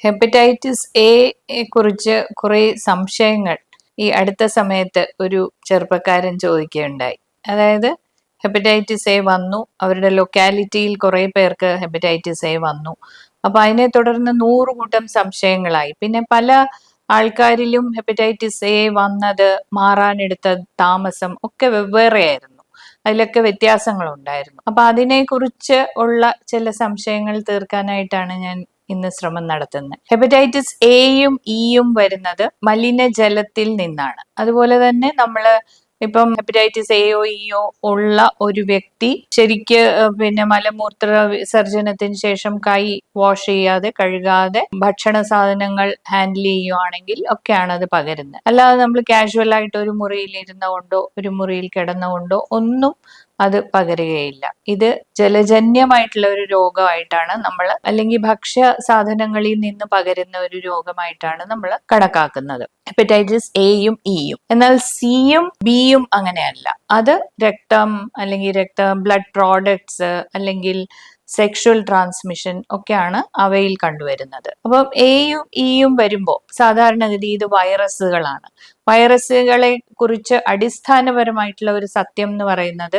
Hepatitis A കുറിച്ച് കുറെ സംശയങ്ങൾ ഈ അടുത്ത സമയത്ത് ഒരു ചെറുപ്പക്കാരൻ ചോദിക്കുകയുണ്ടായി. അതായത് ഹെപ്പറ്റൈറ്റിസ് എ വന്നു, അവരുടെ ലൊക്കാലിറ്റിയിൽ കുറെ പേർക്ക് ഹെപ്പറ്റൈറ്റിസ് എ വന്നു. അപ്പൊ അതിനെ തുടർന്ന് 100 കൂട്ടം സംശയങ്ങളായി. പിന്നെ പല ആൾക്കാരിലും ഹെപ്പറ്റൈറ്റിസ് എ വന്നത്, മാറാനെടുത്ത താമസം ഒക്കെ വെവ്വേറെയായിരുന്നു. അതിലൊക്കെ വ്യത്യാസങ്ങൾ ഉണ്ടായിരുന്നു. അപ്പൊ അതിനെ കുറിച്ച് ഉള്ള ചില സംശയങ്ങൾ തീർക്കാനായിട്ടാണ് ഞാൻ ഇന്ന് ശ്രമം നടത്തുന്നത്. ഹെപ്പറ്റൈറ്റിസ് എയും ഇയും വരുന്നത് മലിനജലത്തിൽ നിന്നാണ്. അതുപോലെ തന്നെ നമ്മള് ഇപ്പം ഹെപ്പറ്റൈറ്റിസ് എയോ ഇയോ ഉള്ള ഒരു വ്യക്തി ശരിക്ക് പിന്നെ മലമൂത്ര വിസർജനത്തിന് ശേഷം കൈ വാഷ് ചെയ്യാതെ, കഴുകാതെ ഭക്ഷണ സാധനങ്ങൾ ഹാൻഡിൽ ചെയ്യുവാണെങ്കിൽ ഒക്കെയാണ് അത് പകരുന്നത്. അല്ലാതെ നമ്മൾ കാഷ്വൽ ആയിട്ട് ഒരു മുറിയിൽ ഇരുന്നുകൊണ്ടോ ഒരു മുറിയിൽ കിടന്നുകൊണ്ടോ ഒന്നും അത് പകരുകയില്ല. ഇത് ജലജന്യമായിട്ടുള്ള ഒരു രോഗമായിട്ടാണ് നമ്മൾ, അല്ലെങ്കിൽ ഭക്ഷ്യ സാധനങ്ങളിൽ നിന്ന് പകരുന്ന ഒരു രോഗമായിട്ടാണ് നമ്മൾ കണക്കാക്കുന്നത്, ഹെപ്പറ്റൈറ്റിസ് എയും ഇയും. എന്നാൽ സിയും ബിയും അങ്ങനെയല്ല. അത് രക്തം അല്ലെങ്കിൽ ബ്ലഡ് പ്രോഡക്ട്സ് അല്ലെങ്കിൽ സെക്ഷുവൽ ട്രാൻസ്മിഷൻ ഒക്കെയാണ് അവയിൽ കണ്ടുവരുന്നത്. അപ്പം എയും ഇയും വരുമ്പോൾ സാധാരണഗതി ഇത് വൈറസുകളാണ്. വൈറസുകളെ കുറിച്ച് അടിസ്ഥാനപരമായിട്ടുള്ള ഒരു സത്യം എന്ന് പറയുന്നത്,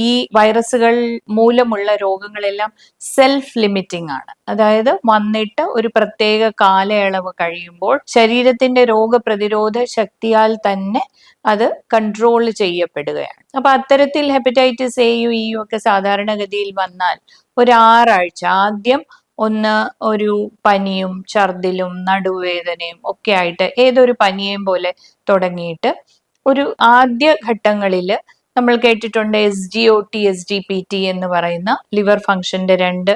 ഈ വൈറസുകൾ മൂലമുള്ള രോഗങ്ങളെല്ലാം സെൽഫ് ലിമിറ്റിംഗ് ആണ്. അതായത് വന്നിട്ട് ഒരു പ്രത്യേക കാലയളവ് കഴിയുമ്പോൾ ശരീരത്തിന്റെ രോഗപ്രതിരോധ ശക്തിയാൽ തന്നെ അത് കൺട്രോൾ ചെയ്യപ്പെടുകയാണ്. അപ്പൊ അത്തരത്തിൽ ഹെപ്പറ്റൈറ്റിസ് എയും ഇയും ഒക്കെ സാധാരണഗതിയിൽ വന്നാൽ ഒരു 6 ആഴ്ച ആദ്യം ഒരു പനിയും ഛർദിലും നടുവേദനയും ഒക്കെ ആയിട്ട് ഏതൊരു പനിയും പോലെ തുടങ്ങിയിട്ട് ഒരു ആദ്യ ഘട്ടങ്ങളിൽ നമ്മൾ കേട്ടിട്ടുണ്ട് SGOT SGPT എന്ന് പറയുന്ന ലിവർ ഫംഗ്ഷന്റെ 2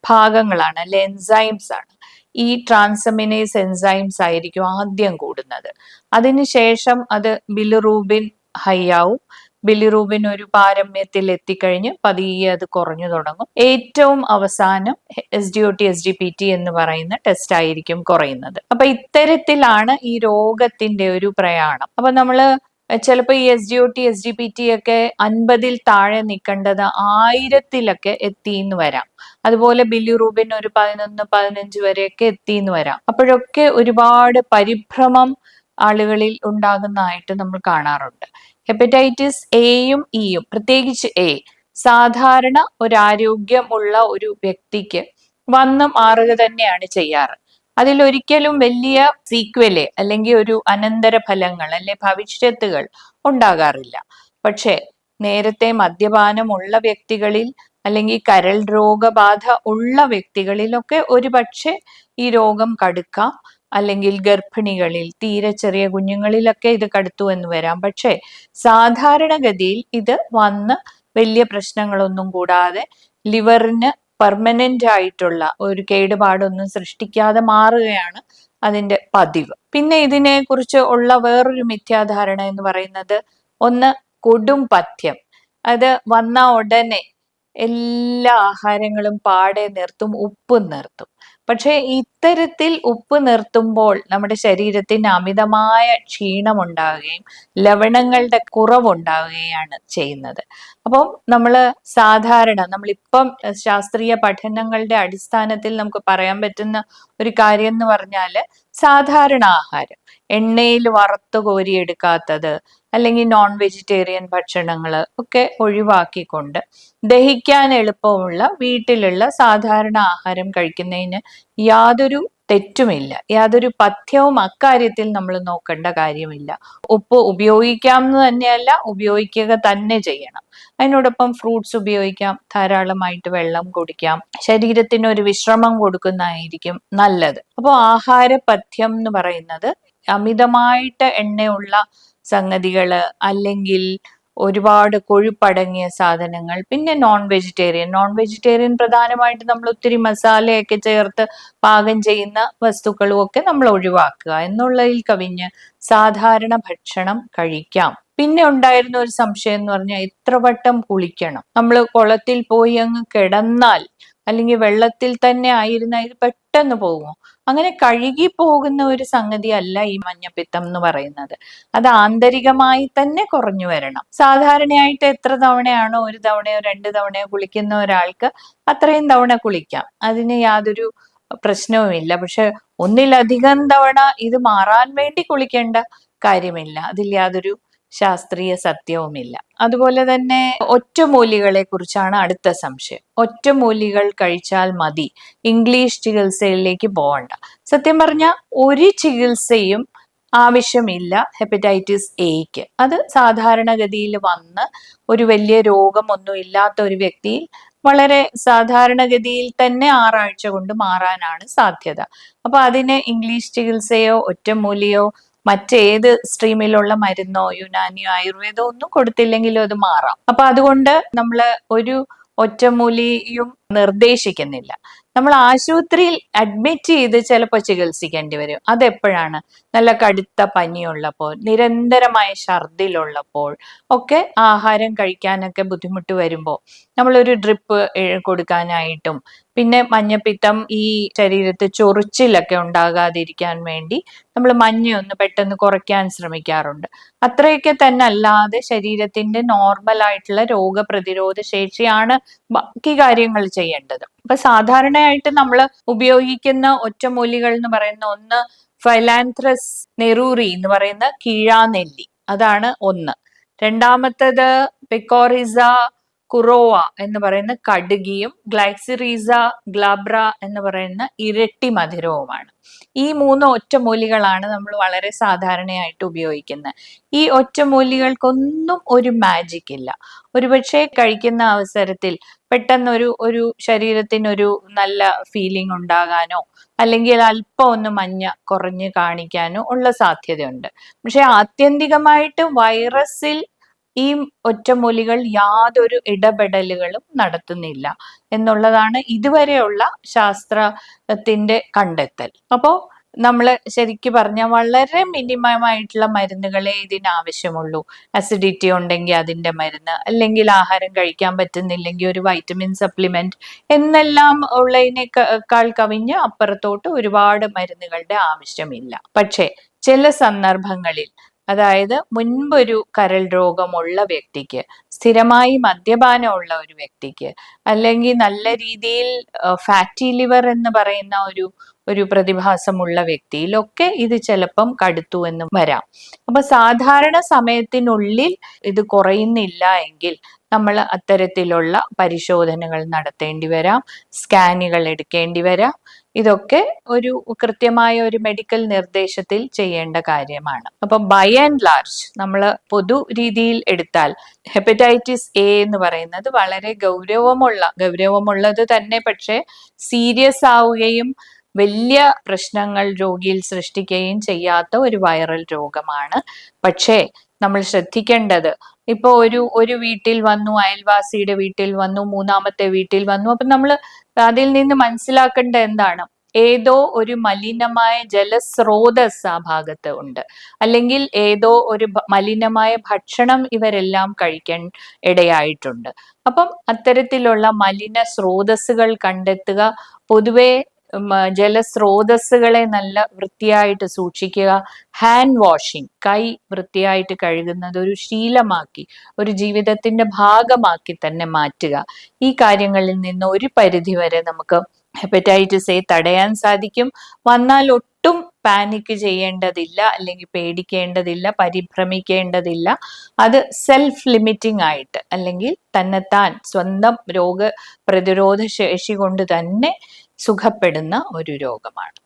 ഭാഗങ്ങളാണ്, അല്ലെ എൻസൈംസ് ആണ്. ഈ ട്രാൻസമിനേസ് എൻസൈംസ് ആയിരിക്കും ആദ്യം കൂടുന്നത്. അതിനുശേഷം അത് ബിലിറൂബിൻ ഹൈ ആവും. ബിലിറൂബിൻ ഒരു പാരമ്യത്തിൽ എത്തിക്കഴിഞ്ഞ് പതിയെ അത് കുറഞ്ഞു തുടങ്ങും. ഏറ്റവും അവസാനം SGOT SGPT എന്ന് പറയുന്ന ടെസ്റ്റ് ആയിരിക്കും കുറയുന്നത്. അപ്പൊ ഇത്തരത്തിലാണ് ഈ രോഗത്തിന്റെ ഒരു പ്രയാണം. അപ്പൊ നമ്മള് ചിലപ്പോൾ ഈ SGOT SGPT ഒക്കെ 50-ൽ താഴെ നിൽക്കേണ്ടത് 1000-ലൊക്കെ എത്തിന്ന് വരാം. അതുപോലെ ബിലിറൂബിൻ ഒരു 11-15 വരെയൊക്കെ എത്തിന്ന് വരാം. അപ്പോഴൊക്കെ ഒരുപാട് പരിഭ്രമം ആളുകളിൽ ഉണ്ടാകുന്നതായിട്ട് നമ്മൾ കാണാറുണ്ട്. ഹെപ്പറ്റൈറ്റിസ് എയും ഇയും, പ്രത്യേകിച്ച് എ, സാധാരണ ഒരു ആരോഗ്യമുള്ള ഒരു വ്യക്തിക്ക് വന്ന് മാറുക തന്നെയാണ് ചെയ്യാറ്. അതിലൊരിക്കലും വലിയ സീക്വല് അല്ലെങ്കിൽ ഒരു അനന്തര ഫലങ്ങൾ അല്ലെ ഭവിഷ്യത്തുകൾ ഉണ്ടാകാറില്ല. പക്ഷെ നേരത്തെ മദ്യപാനമുള്ള വ്യക്തികളിൽ അല്ലെങ്കിൽ കരൾ രോഗബാധ ഉള്ള വ്യക്തികളിലൊക്കെ ഒരു പക്ഷെ ഈ രോഗം കടുക്കാം. അല്ലെങ്കിൽ ഗർഭിണികളിൽ, തീരെ ചെറിയ കുഞ്ഞുങ്ങളിലൊക്കെ ഇത് കടുത്തു എന്ന് വരാം. പക്ഷെ സാധാരണഗതിയിൽ ഇത് വന്ന് വലിയ പ്രശ്നങ്ങളൊന്നും കൂടാതെ ലിവറിന് പെർമനന്റ് ആയിട്ടുള്ള ഒരു കേടുപാടൊന്നും സൃഷ്ടിക്കാതെ മാറുകയാണ് അതിന്റെ പതിവ്. പിന്നെ ഇതിനെ കുറിച്ച് ഉള്ള വേറൊരു മിഥ്യാധാരണ എന്ന് പറയുന്നത്, ഒന്ന് കൊടും പഥ്യം. അത് വന്ന ഉടനെ എല്ലാ ആഹാരങ്ങളും പാടെ നിർത്തും, ഉപ്പും നിർത്തും. പക്ഷെ ഇത്തരത്തിൽ ഉപ്പ് നിർത്തുമ്പോൾ നമ്മുടെ ശരീരത്തിന് അമിതമായ ക്ഷീണം ഉണ്ടാവുകയും ലവണങ്ങളുടെ കുറവുണ്ടാവുകയാണ് ചെയ്യുന്നത്. അപ്പം നമ്മളിപ്പം ശാസ്ത്രീയ പഠനങ്ങളുടെ അടിസ്ഥാനത്തിൽ നമുക്ക് പറയാൻ പറ്റുന്ന ഒരു കാര്യം എന്ന് പറഞ്ഞാല്, സാധാരണ ആഹാരം, എണ്ണയിൽ വറുത്ത് കോരിയെടുക്കാത്തത് അല്ലെങ്കിൽ നോൺ വെജിറ്റേറിയൻ ഭക്ഷണങ്ങൾ ഒക്കെ ഒഴിവാക്കിക്കൊണ്ട് ദഹിക്കാൻ എളുപ്പമുള്ള വീട്ടിലുള്ള സാധാരണ ആഹാരം കഴിക്കുന്നതിന് യാതൊരു തെറ്റുമില്ല. യാതൊരു പഥ്യവും അക്കാര്യത്തിൽ നമ്മൾ നോക്കേണ്ട കാര്യമില്ല. ഉപ്പ് ഉപയോഗിക്കാമെന്ന് തന്നെയല്ല, ഉപയോഗിക്കുക തന്നെ ചെയ്യണം. അതിനോടൊപ്പം ഫ്രൂട്ട്സ് ഉപയോഗിക്കാം, ധാരാളമായിട്ട് വെള്ളം കുടിക്കാം, ശരീരത്തിന് ഒരു വിശ്രമം കൊടുക്കുന്നതായിരിക്കും നല്ലത്. അപ്പോൾ ആഹാര പഥ്യം എന്ന് പറയുന്നത് അമിതമായിട്ട് എണ്ണയുള്ള സംഗതികള് അല്ലെങ്കിൽ ഒരുപാട് കൊഴുപ്പടങ്ങിയ സാധനങ്ങൾ, പിന്നെ നോൺ വെജിറ്റേറിയൻ പ്രധാനമായിട്ട് നമ്മൾ ഒത്തിരി മസാലയൊക്കെ ചേർത്ത് പാകം ചെയ്യുന്ന വസ്തുക്കളും ഒക്കെ നമ്മൾ ഒഴിവാക്കുക എന്നുള്ളതിൽ കവിഞ്ഞ് സാധാരണ ഭക്ഷണം കഴിക്കാം. പിന്നെ ഉണ്ടായിരുന്ന ഒരു സംശയം എന്ന് പറഞ്ഞാൽ, എത്ര വട്ടം കുളിക്കണം? നമ്മൾ കുളത്തിൽ പോയി അങ്ങ് കിടന്നാൽ അല്ലെങ്കിൽ വെള്ളത്തിൽ തന്നെ ആയിരുന്നാൽ ഇത് പെട്ടെന്ന് പോകുമോ? അങ്ങനെ കഴുകി പോകുന്ന ഒരു സംഗതി അല്ല ഈ മഞ്ഞപ്പിത്തം എന്ന് പറയുന്നത്. അത് ആന്തരികമായി തന്നെ കുറഞ്ഞു വരണം. സാധാരണയായിട്ട് എത്ര തവണയാണോ, 1 തവണയോ 2 തവണയോ കുളിക്കുന്ന ഒരാൾക്ക് അത്രയും തവണ കുളിക്കാം, അതിന് യാതൊരു പ്രശ്നവുമില്ല. പക്ഷെ ഒന്നിലധികം തവണ ഇത് മാറാൻ വേണ്ടി കുളിക്കേണ്ട കാര്യമില്ല. അതിൽ യാതൊരു ശാസ്ത്രീയ സത്യവുമില്ല. അതുപോലെ തന്നെ ഒറ്റമൂലികളെ കുറിച്ചാണ് അടുത്ത സംശയം. ഒറ്റമൂലികൾ കഴിച്ചാൽ മതി, ഇംഗ്ലീഷ് ചികിത്സയിലേക്ക് പോകണ്ട. സത്യം പറഞ്ഞാൽ ഒരു ചികിത്സയും ആവശ്യമില്ല ഹെപ്പറ്റൈറ്റിസ് എക്ക്. അത് സാധാരണഗതിയിൽ വന്ന് ഒരു വലിയ രോഗമൊന്നും ഇല്ലാത്ത ഒരു വ്യക്തിയിൽ വളരെ സാധാരണഗതിയിൽ തന്നെ 6 ആഴ്ച കൊണ്ട് മാറാനാണ് സാധ്യത. അപ്പൊ അതിന് ഇംഗ്ലീഷ് ചികിത്സയോ ഒറ്റമൂലിയോ മറ്റേത് സ്ട്രീമിലുള്ള മരുന്നോ യുനാനിയോ ആയുർവേദമോ ഒന്നും കൊടുത്തില്ലെങ്കിലും അത് മാറാം. അപ്പൊ അതുകൊണ്ട് നമ്മൾ ഒരു ഒറ്റമൂലിയും നിർദ്ദേശിക്കുന്നില്ല. നമ്മൾ ആശുപത്രിയിൽ അഡ്മിറ്റ് ചെയ്ത് ചിലപ്പോൾ ചികിത്സിക്കേണ്ടി വരും. അതെപ്പോഴാണ്? നല്ല കടുത്ത പനിയുള്ളപ്പോൾ, നിരന്തരമായ ഛർദിലുള്ളപ്പോൾ ഒക്കെ, ആഹാരം കഴിക്കാനൊക്കെ ബുദ്ധിമുട്ട് വരുമ്പോൾ നമ്മളൊരു ഡ്രിപ്പ് കൊടുക്കാനായിട്ടും, പിന്നെ മഞ്ഞപ്പിത്തം ഈ ശരീരത്തിൽ ചൊറിച്ചിലൊക്കെ ഉണ്ടാകാതിരിക്കാൻ വേണ്ടി നമ്മൾ മഞ്ഞ ഒന്ന് പെട്ടെന്ന് കുറയ്ക്കാൻ ശ്രമിക്കാറുണ്ട്. അത്രയൊക്കെ തന്നെ അല്ലാതെ ശരീരത്തിന്റെ നോർമൽ ആയിട്ടുള്ള രോഗപ്രതിരോധ ശേഷിയാണ് ബാക്കി കാര്യങ്ങൾ ചെയ്യേണ്ടത്. അപ്പൊ സാധാരണയായിട്ട് നമ്മൾ ഉപയോഗിക്കുന്ന ഒറ്റമൂലികൾ എന്ന് പറയുന്ന ഒന്ന് ഫൈലാൻത്രസ് നെറൂറി എന്ന് പറയുന്ന കീഴാനെല്ലി, അതാണ് ഒന്ന്. രണ്ടാമത്തത് പിക്കോറിസ കുറോവ എന്ന് പറയുന്ന കടുകിയും ഗ്ലൈക്സിറീസ ഗ്ലാബ്ര എന്ന് പറയുന്ന ഇരട്ടി മധുരവുമാണ്. ഈ 3 ഒറ്റമൂലികളാണ് നമ്മൾ വളരെ സാധാരണയായിട്ട് ഉപയോഗിക്കുന്നത്. ഈ ഒറ്റമൂലികൾക്കൊന്നും ഒരു മാജിക് ഇല്ല. ഒരുപക്ഷെ കഴിക്കുന്ന അവസരത്തിൽ പെട്ടെന്ന് ഒരു ശരീരത്തിനൊരു നല്ല ഫീലിംഗ് ഉണ്ടാകാനോ അല്ലെങ്കിൽ അല്പം ഒന്ന് മഞ്ഞ കുറഞ്ഞ് കാണിക്കാനോ ഉള്ള സാധ്യതയുണ്ട്. പക്ഷെ ആത്യന്തികമായിട്ട് വൈറസിൽ ഈ ഒറ്റമൂലികൾ യാതൊരു ഇടപെടലുകളും നടത്തുന്നില്ല എന്നുള്ളതാണ് ഇതുവരെയുള്ള ശാസ്ത്രത്തിന്റെ കണ്ടെത്തൽ. അപ്പോൾ നമ്മൾ ശരിക്കും പറഞ്ഞാൽ വളരെ മിനിമം ആയിട്ടുള്ള മരുന്നുകളെ ഇതിനാവശ്യമുള്ളൂ. അസിഡിറ്റി ഉണ്ടെങ്കിൽ അതിന്റെ മരുന്ന്, അല്ലെങ്കിൽ ആഹാരം കഴിക്കാൻ പറ്റുന്നില്ലെങ്കിൽ ഒരു വൈറ്റമിൻ സപ്ലിമെന്റ് എന്നെല്ലാം ഉള്ളതിനേക്കാൾ കവിഞ്ഞ് അപ്പുറത്തോട്ട് ഒരുപാട് മരുന്നുകളുടെ ആവശ്യമില്ല. പക്ഷേ ചില സന്ദർഭങ്ങളിൽ, അതായത് മുൻപൊരു കരൾ രോഗമുള്ള വ്യക്തിക്ക്, സ്ഥിരമായി മദ്യപാനമുള്ള ഒരു വ്യക്തിക്ക്, അല്ലെങ്കിൽ നല്ല രീതിയിൽ ഫാറ്റി ലിവർ എന്ന് പറയുന്ന ഒരു പ്രതിഭാസമുള്ള വ്യക്തിയിലൊക്കെ ഇത് ചിലപ്പം കടുത്തു എന്ന് വരാം. അപ്പൊ സാധാരണ സമയത്തിനുള്ളിൽ ഇത് കുറയുന്നില്ല എങ്കിൽ നമ്മൾ അത്തരത്തിലുള്ള പരിശോധനകൾ നടത്തേണ്ടി വരാം, സ്കാനുകൾ എടുക്കേണ്ടി വരാം. ഇതൊക്കെ ഒരു കൃത്യമായ ഒരു മെഡിക്കൽ നിർദ്ദേശത്തിൽ ചെയ്യേണ്ട കാര്യമാണ്. അപ്പൊ ബൈ ആൻഡ് ലാർജ് നമ്മൾ പൊതു രീതിയിൽ എടുത്താൽ ഹെപ്പറ്റൈറ്റിസ് എ എന്ന് പറയുന്നത് വളരെ ഗൗരവമുള്ളത് തന്നെ, പക്ഷെ സീരിയസ് ആവുകയും വലിയ പ്രശ്നങ്ങൾ രോഗിയിൽ സൃഷ്ടിക്കുകയും ചെയ്യാത്ത ഒരു വൈറൽ രോഗമാണ്. പക്ഷേ നമ്മൾ ശ്രദ്ധിക്കേണ്ടത്, ഇപ്പൊ ഒരു വീട്ടിൽ വന്നു, അയൽവാസിയുടെ വീട്ടിൽ വന്നു, മൂന്നാമത്തെ വീട്ടിൽ വന്നു. അപ്പൊ നമ്മൾ അതിൽ നിന്ന് മനസ്സിലാക്കേണ്ട എന്താണ്? ഏതോ ഒരു മലിനമായ ജലസ്രോതസ് ആ ഭാഗത്ത് ഉണ്ട്, അല്ലെങ്കിൽ ഏതോ ഒരു മലിനമായ ഭക്ഷണം ഇവരെല്ലാം കഴിക്കാൻ ഇടയായിട്ടുണ്ട്. അപ്പം അത്തരത്തിലുള്ള മലിന സ്രോതസ്സുകൾ കണ്ടെത്തുക, പൊതുവെ ജലസ്രോതസ്സുകളെ നല്ല വൃത്തിയായിട്ട് സൂക്ഷിക്കുക, ഹാൻഡ് വാഷിംഗ്, കൈ വൃത്തിയായിട്ട് കഴുകുന്നത് ഒരു ശീലമാക്കി, ഒരു ജീവിതത്തിന്റെ ഭാഗമാക്കി തന്നെ മാറ്റുക. ഈ കാര്യങ്ങളിൽ നിന്ന് ഒരു പരിധിവരെ നമുക്ക് ഹെപ്പറ്റൈറ്റിസ് എ തടയാൻ സാധിക്കും. വന്നാൽ ഒട്ടും പാനിക് ചെയ്യേണ്ടതില്ല, അല്ലെങ്കിൽ പേടിക്കേണ്ടതില്ല, പരിഭ്രമിക്കേണ്ടതില്ല. അത് സെൽഫ് ലിമിറ്റിംഗ് ആയിട്ട്, അല്ലെങ്കിൽ തന്നെത്താൻ സ്വന്തം രോഗപ്രതിരോധ ശേഷി കൊണ്ട് തന്നെ സുഖപ്പെടുന്ന ഒരു രോഗമാണ്.